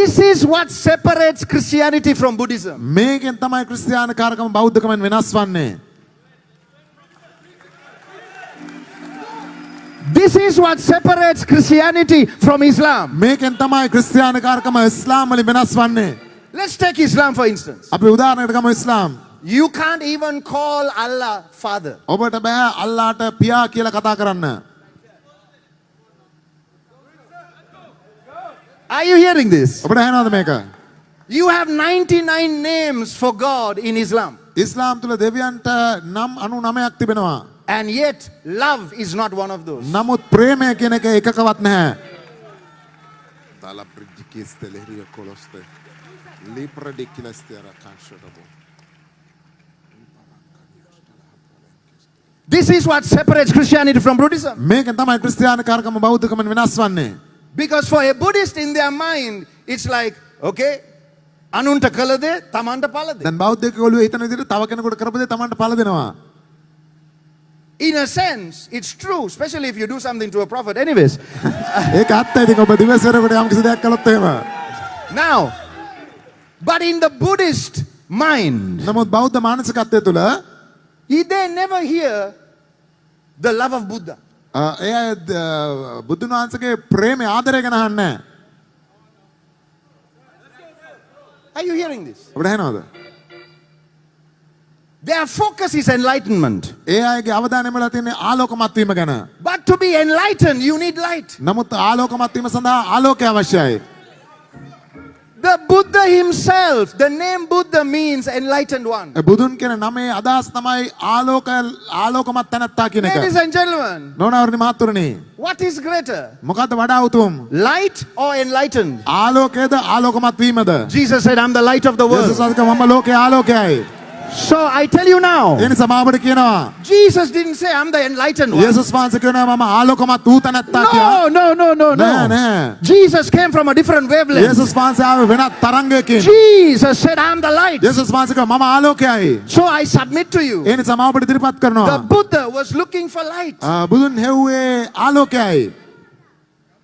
This is what separates Christianity from Buddhism. මේකෙන් තමයි ක්‍රිස්තියානි කාර්කම බෞද්ධකමෙන් වෙනස් වන්නේ. This is what separates Christianity from Islam. මේකෙන් තමයි ක්‍රිස්තියානි කාර්කම ඉස්ලාම් වලින් වෙනස් වන්නේ. Let's take Islam for instance. අපි උදාහරණයකට ගමු ඉස්ලාම්. You can't even call Allah Father. ඔබට බෑ අල්ලාහට පියා කියලා කතා කරන්න. Are you hearing this? ඔබට ඇහෙනවද මේක? You have 99 names for God in Islam. ඉස්ලාම් තුල දෙවියන්ට නම් 99ක් තිබෙනවා. And yet love is not one of those. නමුත් ප්‍රේමය කියන එක එකකවත් නැහැ. This is what separates Christianity from Buddhism. මේකෙන් තමයි ක්‍රිස්තියානි කාර්කම බෞද්ධකමෙන් වෙනස් වන්නේ. Because for a Buddhist in their mind, it's like, okay, අනුන්ට කළ දේ තමන්ට පළ දේ. දැන් බෞද්ධයෙක් ඔළුවේ හිතන විදිහට තව කෙනෙකුට කරපු දේ තමන්ට පළ දෙනවා. In a sense, it's true, especially if you do something to a prophet. Anyways. ඒක ඇත්ත. ඉතින් ඔබ දිවසරකට යම් කිසි දෙයක් කළොත් එහෙම. Now, but in the Buddhist mind, නමුත් බෞද්ධ මානසිකත්වය තුළ they never hear the love of Buddha. ඒ අය බුදුන් වහන්සේගේ ප්‍රේමය ආදරය ගැන අහන්නේ නැහැ. Are you hearing this? ඔබට ඇහෙනවද? Their focus is enlightenment. ඒ අයගේ අවධානය යොමුලා තියෙන්නේ ආලෝකමත් වීම ගැන. But to be enlightened, you need light. නමුත් ආලෝකමත් වීම සඳහා ආලෝකය අවශ්‍යයි. The Buddha himself, the name Buddha means enlightened one. බුදුන් කියන නමේ අදහස් තමයි ආලෝකමත් තැනැත්තා කියන එක. Ladies and gentlemen, නෝනාවරුනි මහත්තුරුනි, what is greater? මොකද්ද වඩා උතුම්? Light or enlightened? ආලෝකයේද ආලෝකමත් වීමද? Jesus said, I'm the light of the world. යේසුස් වහන්සේ මම ලෝකයේ ආලෝකයයි. So I tell you now, ඒ නිසා මම ඔබට කියනවා Jesus didn't say I'm the enlightened one. යේසුස් වහන්සේ කියනවා මම ආලෝකමත් වූ තැනැත්තා කියලා. No. නෑ. Jesus came from a different wavelength. යේසුස් වහන්සේ ආවේ වෙනත් තරංගයකින්. Jesus said I'm the light. යේසුස් වහන්සේ කිව්වා මම ආලෝකයයි. So I submit to you. ඒ නිසා මම ඔබට ඉදිරිපත් The කරනවා. Buddha was looking for light. බුදුන් හෙව්වේ ආලෝකයයි.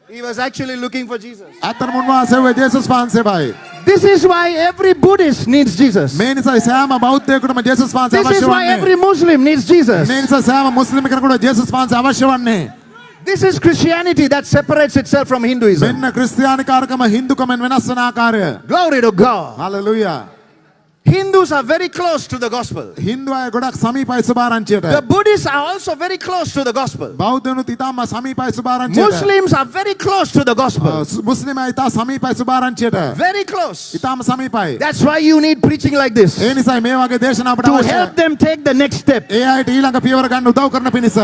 He was actually looking for Jesus. ඇත්තටම උන්වහන්සේ හෙව්වේ යේසුස් වහන්සේවයි. This is why every Buddhist needs Jesus. මේ නිසා සෑම බෞද්ධයෙකුටම යේසුස් වහන්සේ This is අවශ්‍ය why වන්නේ. every Muslim needs Jesus. මේ නිසා සෑම මුස්ලිම් කෙනෙකුට යේසුස් වහන්සේ අවශ්‍ය වන්නේ. This is Christianity that separates itself from Hinduism. මෙන්න ක්‍රිස්තියානි කාර්කම හින්දුකමෙන් වෙනස් වන ආකාරය. Glory to God. Hallelujah. Hindus are very close to the gospel. Hindu අය ගොඩක් සමීපයි සුභාරංචියට. The Buddhists are also very close to the gospel. බෞද්ධයනුත් ඉතාම සමීපයි සුභාරංචියට. Muslims are very close to the gospel. මුස්ලිම් අය ඉතා සමීපයි සුභාරංචියට. Very close. ඉතාම සමීපයි. That's why you need preaching like this. ඒ නිසා මේ වගේ දේශනා අපට To අවශ්‍යයි. help them take the next step. ඒ අයට ඊළඟ පියවර ගන්න උදව් කරන පිණිස.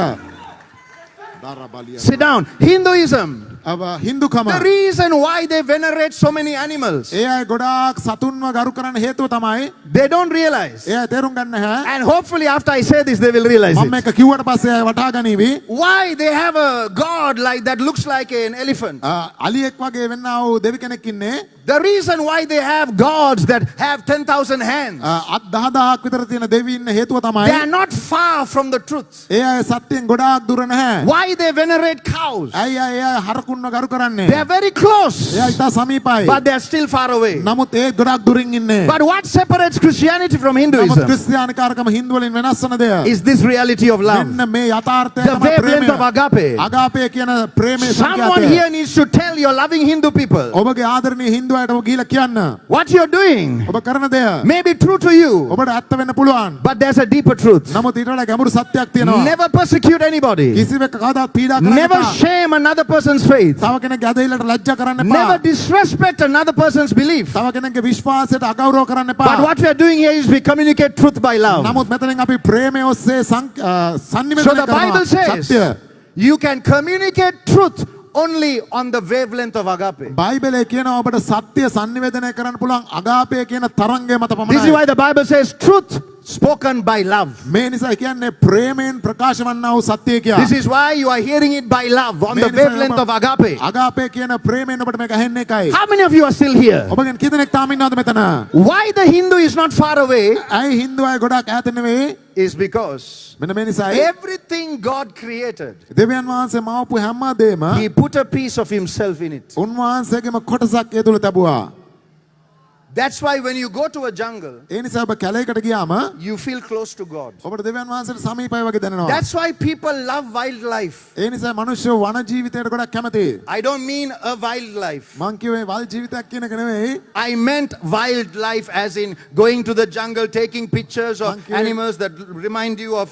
Sit down. Hinduism. හින්දුකම. The reason why they venerate so many animals, ඒ අය ගොඩාක් සතුන්ව ගරු කරන්න හේතුව තමයි they don't realize. ඒ අය තේරුම් ගන්න නැහැ. And hopefully after I say this, they will realize මම it. මේක කිව්වට පස්සේ අය වටහා ගනීවි. Why they have a god like that looks like an elephant. අලියෙක් වගේ වෙන්නා වූ දෙවි කෙනෙක් ඉන්නේ. The reason why they have gods that have 10,000 hands, අත් 10000ක් විතර තියෙන දෙවි ඉන්න හේතුව තමයි they are not far from the truth. ඒ අය සත්‍යයෙන් ගොඩාක් දුර නැහැ. Why they venerate cows? ඇයි ඒ අය හරකුන්ව ගරු කරන්නේ? They are very close, එයා ඉතා සමීපයි. but they are still far away. නමුත් ඒ ගොඩක් දුරින් ඉන්නේ. But what separates Christianity from නමුත් Hinduism ක්‍රිස්තියානි කාර්කම හින්දු වලින් වෙනස් වන දෙය. is this reality of love. මෙන්න මේ යථාර්ථය The තමයි wavelength of ප්‍රේමය. agape. අගාපේ කියන ප්‍රේමයේ Someone සංකේතය. here needs to tell your loving Hindu people ඔබගේ ආදරණීය හින්දු අයට ඔබ ගිහිල්ලා කියන්න. what you're doing ඔබ කරන දෙය may be true to you, ඔබට ඇත්ත වෙන්න පුළුවන්. but there's a deeper truth. නමුත් ඊට වඩා ගැඹුරු සත්‍යයක් තියෙනවා. Never persecute anybody. කිසිවෙක් කවදාත් පීඩා කරන්න Never එපා. shame another person's faith. තව කෙනෙක්ගේ අදහිල්ලට ලැජ්ජා කරන්න එපා. Never disrespect another person's belief. තව කෙනෙක්ගේ විශ්වාසයට අගෞරව කරන්න එපා. But what we are doing here is we communicate truth by love. නමුත් මෙතනින් අපි ප්‍රේමය ඔස්සේ So සංනිවේදනය the Bible කරනවා. says සත්‍ය. you can communicate truth only on the wavelength of agape. බයිබලයේ කියනවා ඔබට සත්‍ය සංනිවේදනය කරන්න පුළුවන් අගාපය කියන තරංගය මත This is පමණයි. why the Bible says truth spoken by love. මේ නිසා කියන්නේ ප්‍රේමයෙන් ප්‍රකාශ වන්නා වූ සත්‍යය කියා. This is why you are hearing it by love on the wavelength of agape. අගාපය කියන ප්‍රේමයෙන් ඔබට මේක ඇහෙන්නේ එකයි. How many of you are still here? ඔබගෙන් කීදෙනෙක් තාම ඉන්නවද මෙතන? Why the Hindu is not far away ඇයි හින්දු අය ගොඩක් ඈත නෙවෙයි? is because මෙන්න මේ නිසායි everything God created, දෙවියන් වහන්සේ මවපු හැම දෙයක්ම He put a piece of Himself in it. උන්වහන්සේගේම කොටසක් ඒ තුල තිබුවා. That's why when you go to a jungle, ඒ නිසා ඔබ කැලේකට ගියාම you feel close to God. ඔබට දෙවියන් වහන්සේට සමීපයි වගේ දැනෙනවා. That's why people love wildlife. ඒ නිසා මිනිස්සු වන ජීවිතයට ගොඩක් කැමතියි. I don't mean a wildlife. මං කිව්වේ වල් ජීවිතයක් කියන එක නෙවෙයි. I meant wildlife as in going to the jungle, taking pictures of Monkey. animals that remind you of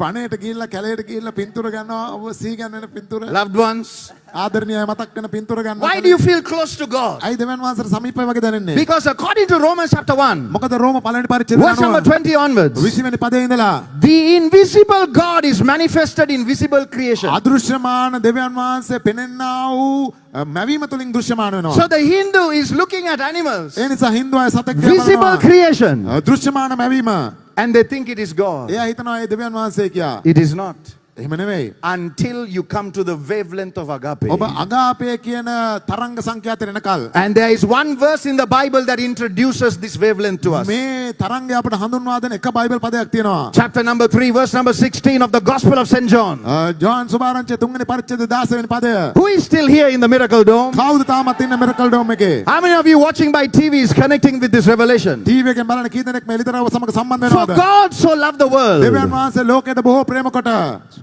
වනයේට ගිහිල්ලා කැලේට ගිහිල්ලා පින්තූර ගන්නවා. ඔබ සීගන්න වෙන පින්තූර. loved ones. ආදරණීය මතක් වෙන පින්තූර ගන්නවා. Why do you feel close to God? අයි දෙවියන් වහන්සේට සමීපයි වගේ දැනෙන්නේ. Because according to Romans chapter 1, මොකද රෝම පළවෙනි පරිච්ඡේදය verse number 20 onwards, 20 වෙනි පදයේ ඉඳලා the invisible God is manifested in visible creation. අදෘශ්‍යමාන දෙවියන් වහන්සේ පෙනෙන්නා වූ මැවීම තුලින් දෘශ්‍යමාන වෙනවා. So the Hindu is looking at animals, ඒ නිසා හින්දු අය සතෙක් visible creation, දෘශ්‍යමාන මැවීම. and they think it is God. එයා හිතනවා ඒ දෙවියන් වහන්සේ කියා. It is not. එහෙම නෙවෙයි. Until you come to the wavelength of agape. ඔබ අගාපේ කියන තරංග සංඛ්‍යාතයට එනකල් And there is one verse in the Bible that introduces this wavelength to us. මේ තරංගය අපට හඳුන්වා දෙන එක බයිබල් පදයක් තියෙනවා. Chapter number 3, verse number 16 of the Gospel of St. John. ජෝහන් සුභාරංචියේ 3 වෙනි පරිච්ඡේදය 16 වෙනි පදය. Who is still here in the Miracle Dome? කවුද තාමත් ඉන්න මිරකල් ඩෝම් එකේ? How many of you watching by TV is connecting with this revelation? TV එකෙන් බලන කී දෙනෙක් මේ එළිතරව සමග සම්බන්ධ For වෙනවද? God so loved the world. දෙවියන් වහන්සේ ලෝකයට බොහෝ ප්‍රේම කොට.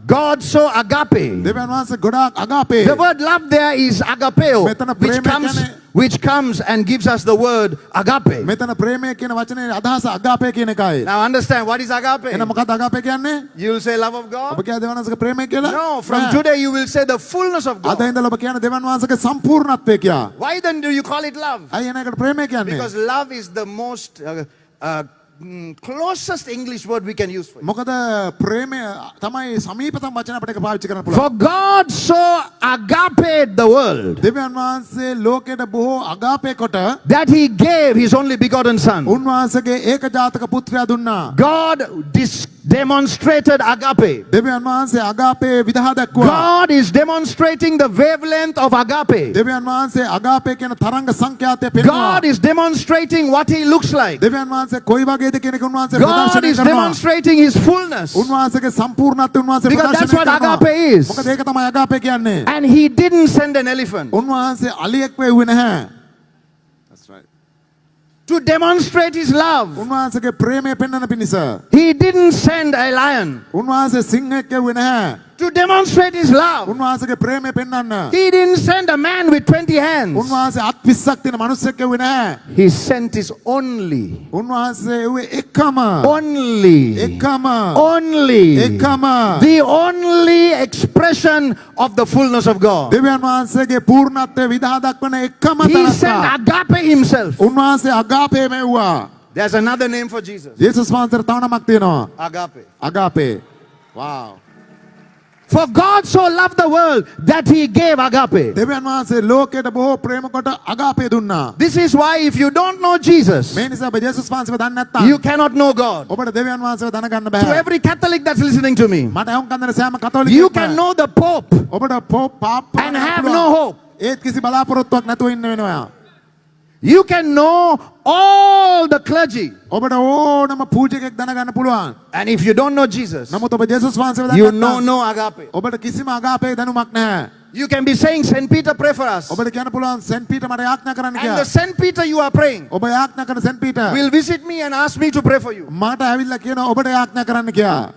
God so agape. දෙවියන් වහන්සේ ගොඩාක් අගාපේ. The word love there is agapeo, මෙතන which ප්‍රේමය comes, කියන්නේ- which comes and gives us the word agape. මෙතන ප්‍රේමය කියන වචනේ අදහස අගාපේ කියන එකයි. Now understand what is agape? එහෙනම් මොකක්ද අගාපේ කියන්නේ? You'll say love of ඔබ God? කියන්නේ දෙවියන් වහන්සේගේ ප්‍රේමය කියලා? No, from නෑ. today you will say the fullness of අද God. ඉඳලා ඔබ කියන්නේ දෙවියන් වහන්සේගේ සම්පූර්ණත්වය කියා. Why then do you call it love? අය එන එකට ප්‍රේමය කියන්නේ. Because love is the most closest English word we can use for it. මොකද ප්‍රේමය තමයි සමීපතම වචන අපිට පාවිච්චි කරන්න For පුළුවන්. God so agape the world දෙවියන් වහන්සේ ලෝකයට බොහෝ අගාපේ කොට that he gave his only begotten son. උන්වහන්සේගේ ඒකජාතක පුත්‍රයා දුන්නා. God demonstrated agape. දෙවියන් වහන්සේ අගාපේ විදහා දක්වුවා. God is demonstrating the wavelength of agape. දෙවියන් වහන්සේ අගාපේ කියන තරංග සංඛ්‍යාතය පෙන්වනවා. God is demonstrating what he looks like. දෙවියන් වහන්සේ කොයි වගේද කියන එක උන්වහන්සේ God ප්‍රදර්ශනය is කරනවා. demonstrating his fullness. උන්වහන්සේගේ සම්පූර්ණත්වය උන්වහන්සේ Because that's ප්‍රදර්ශනය what කරනවා. agape is. මොකද ඒක තමයි අගාපේ කියන්නේ. And he didn't send an elephant උන්වහන්සේ අලියෙක් වෙව්වේ නැහැ. That's right. to demonstrate his love. උන්වහන්සේගේ ප්‍රේමය පෙන්වන්න පිණිස. He didn't send a lion උන්වහන්සේ සිංහෙක් වෙව්වේ නැහැ. to demonstrate his love. උන්වහන්සේගේ ප්‍රේමය පෙන්වන්න. He didn't send a man with 20 hands. උන්වහන්සේ අත් 20ක් තියෙන මිනිස්සෙක් වෙව්වේ නැහැ. He sent his only, උන්වහන්සේ එව්වේ එකම. only, එකම. only, එකම. the only expression of the fullness of God. දෙවියන් වහන්සේගේ පූර්ණත්වය විදහා දක්වන එකම He sent තරස්සා. agape himself. උන්වහන්සේ අගාපේ මෙව්වා. There's another name for Jesus. යේසුස් වහන්සේට තව නමක් තියෙනවා. Agape. අගාපේ. Wow. For God so loved the world that he gave agape. දෙවියන් වහන්සේ ලෝකයට බොහෝ ප්‍රේම කොට අගාපේ දුන්නා. This is why if you don't know Jesus, මේ නිසා ඔබ යේසුස් වහන්සේව දන්නේ නැත්නම් you cannot know God. ඔබට දෙවියන් වහන්සේව දැනගන්න To බෑ. every Catholic that's listening to me, මට අහුම්කම් දෙන සෑම කතෝලිකයෙක්ම you can know the Pope ඔබට පාප් and have no hope. ඒත් කිසි බලාපොරොත්තුවක් නැතුව ඉන්න වෙනවා. You can know all the clergy. ඔබට ඕනම පූජකෙක් දැනගන්න පුළුවන්. And if you don't know Jesus, නමුත් ඔබ යේසුස් වහන්සේව you දන්නේ know නැත්නම් no agape. ඔබට කිසිම අගාපේ දැනුමක් නැහැ. You can be saying, St. Peter, pray for us. ඔබට කියන්න පුළුවන් සෙන්ට් පීටර් මට යාඥා කරන්න And කියලා. the St. Peter you are praying ඔබ යාඥා කරන scent Peter will visit me and ask me to pray for you. මට ඇවිල්ලා කියනවා ඔබට යාඥා කරන්න කියලා.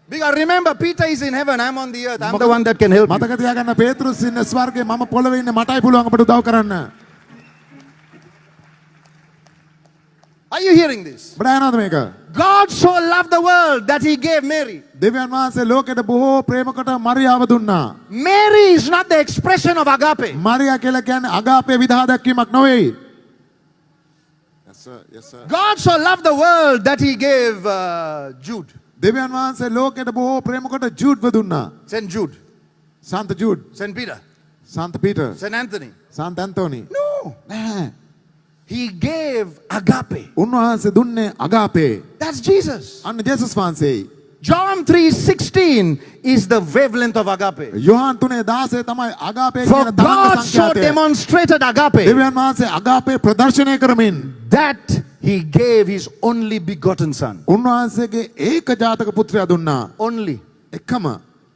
Because remember, Peter is in heaven, I'm on the earth. I'm the one that can help you. මතක තියාගන්න පේතෘස් ඉන්නේ ස්වර්ගයේ මම පොළවේ ඉන්නේ මටයි පුළුවන් ඔබට උදව් කරන්න. Are you hearing this? ඔබට ඇහෙනවද මේක? God so loved the world that he gave Mary. දෙවියන් වහන්සේ ලෝකෙට බොහෝ ප්‍රේම කොට මරියාව දුන්නා. Mary is not the expression of agape. මරියා කියලා කියන්නේ අගාපේ විදහා දැක්වීමක් නෙවෙයි. Yes sir, yes sir. God so loved the world that he gave Jude. දෙවියන් වහන්සේ ලෝකෙට බොහෝ ප්‍රේම කොට ජූඩ්ව දුන්නා. St. Jude, සන්ත ජූඩ්, St. Peter, සන්ත පීටර්, St. Anthony. සන්ත ඇන්තෝනි. No. නෑ. He gave agape. උන්වහන්සේ දුන්නේ අගාපේ. That's Jesus. අන්න ජේසුස් වහන්සේයි. John 3:16 is the wavelength of agape. Yohan 3:16 තමයි අගාපේ For කියන තරංග God so සංඛ්‍යාතය. demonstrated agape දෙවියන් වහන්සේ අගාපේ ප්‍රදර්ශනය කරමින් that he gave his only begotten son. උන්වහන්සේගේ ඒකජාතක පුත්‍රයා දුන්නා. Only. එකම.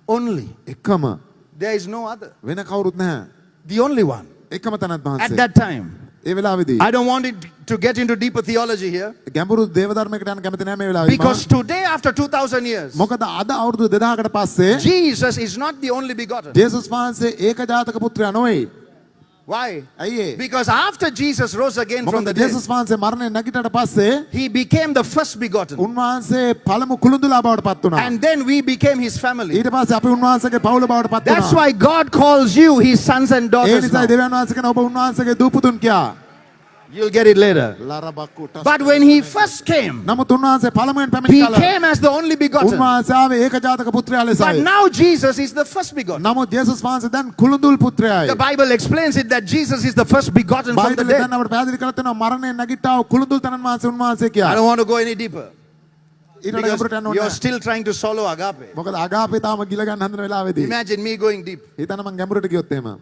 Only. එකම. There is no other. වෙන කවුරුත් නැහැ. The only one. එකම තැනත් At වහන්සේ. that time. ඒ වෙලාවේදී I don't want it to get into deeper theology here. ගැඹුරු දේව ධර්මයකට යන්න කැමති නැහැ මේ වෙලාවේ. Because today, after 2000 years, මොකද අද අවුරුදු 2000කට පස්සේ Jesus is not the only begotten. ජේසුස් වහන්සේ ඒකජාතක පුත්‍රයා නොවේ. Why? ඇයි ඒ? Because after Jesus rose again from මොකද the dead, ජේසුස් වහන්සේ මරණයෙන් නැගිටට පස්සේ he became the first begotten. උන්වහන්සේ පළමු කුළුඳුලා බවට පත් වුණා. And then we became his family. ඊට පස්සේ අපි උන්වහන්සේගේ පවුල බවට පත් That's වුණා. why God calls you his sons and A daughters නිසායි now. දෙවියන් වහන්සේ කියන ඔබ උන්වහන්සේගේ දූපුතුන් කියා. You'll get it later. But when he first came, නමුත් උන්වහන්සේ පළමුවෙන් පැමිණි he කල came as the only begotten. උන්වහන්සේ ආවේ ඒකජාතක පුත්‍රයා But ලෙසයි. now Jesus is the first begotten. නමුත් ජේසුස් වහන්සේ දැන් කුළුඳුල් පුත්‍රයායි. The Bible explains it that Jesus is the first begotten from the බයිබලෙන් dead. දැන් අපිට පැහැදිලි කරලා තියෙනවා මරණයෙන් නැගිට්ටා වූ කුළුඳුල් තනන් වහන්සේ උන්වහන්සේ I කියා. don't want to go any deeper. ඊට Because ගැඹුරට යන්න ඕනේ you're නැහැ. still trying to swallow agape. මොකද අගාපේ තාම ගිල ගන්න හදන වෙලාවේදී. Imagine me going deep. හිතන්න මං ගැඹුරට ගියොත් එහෙම.